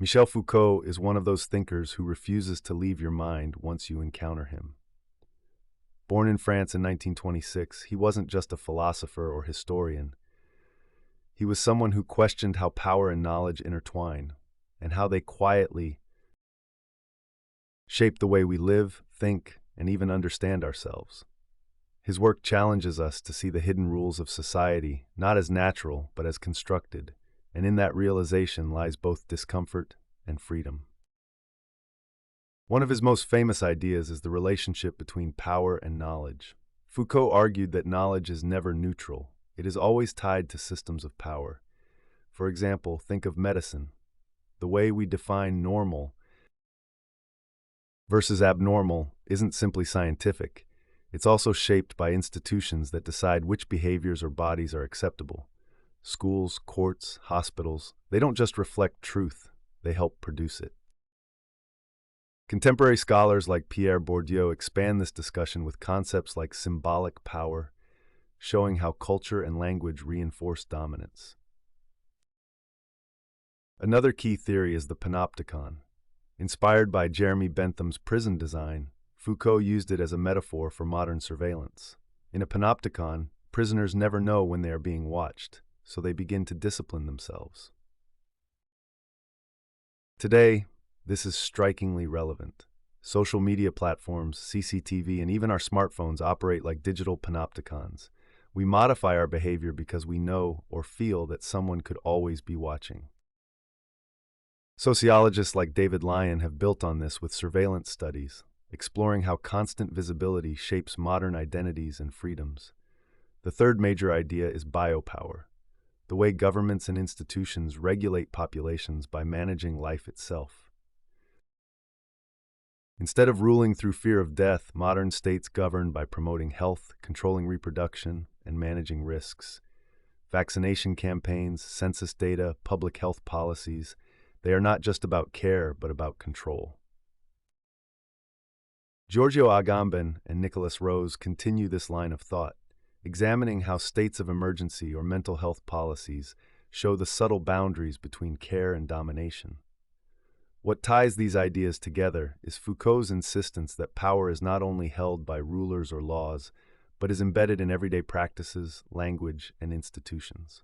Michel Foucault is one of those thinkers who refuses to leave your mind once you encounter him. Born in France in 1926, he wasn't just a philosopher or historian. He was someone who questioned how power and knowledge intertwine, and how they quietly shape the way we live, think, and even understand ourselves. His work challenges us to see the hidden rules of society not as natural, but as constructed, and in that realization lies both discomfort and freedom. One of his most famous ideas is the relationship between power and knowledge. Foucault argued that knowledge is never neutral. It is always tied to systems of power. For example, think of medicine. The way we define normal versus abnormal isn't simply scientific. It's also shaped by institutions that decide which behaviors or bodies are acceptable. Schools, courts, hospitals, they don't just reflect truth, they help produce it. Contemporary scholars like Pierre Bourdieu expand this discussion with concepts like symbolic power, showing how culture and language reinforce dominance. Another key theory is the panopticon. Inspired by Jeremy Bentham's prison design, Foucault used it as a metaphor for modern surveillance. In a panopticon, prisoners never know when they are being watched, so they begin to discipline themselves. Today, this is strikingly relevant. Social media platforms, CCTV, and even our smartphones operate like digital panopticons. We modify our behavior because we know or feel that someone could always be watching. Sociologists like David Lyon have built on this with surveillance studies, exploring how constant visibility shapes modern identities and freedoms. The third major idea is biopower, the way governments and institutions regulate populations by managing life itself. Instead of ruling through fear of death, modern states govern by promoting health, controlling reproduction, and managing risks. Vaccination campaigns, census data, public health policies, they are not just about care, but about control. Giorgio Agamben and Nicholas Rose continue this line of thought, examining how states of emergency or mental health policies show the subtle boundaries between care and domination. What ties these ideas together is Foucault's insistence that power is not only held by rulers or laws, but is embedded in everyday practices, language, and institutions.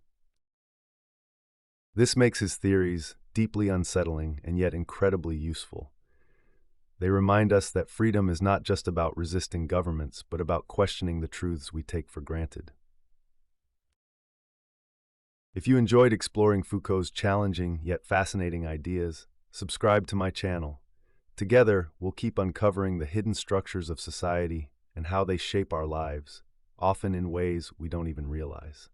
This makes his theories deeply unsettling and yet incredibly useful. They remind us that freedom is not just about resisting governments, but about questioning the truths we take for granted. If you enjoyed exploring Foucault's challenging yet fascinating ideas, subscribe to my channel. Together, we'll keep uncovering the hidden structures of society and how they shape our lives, often in ways we don't even realize.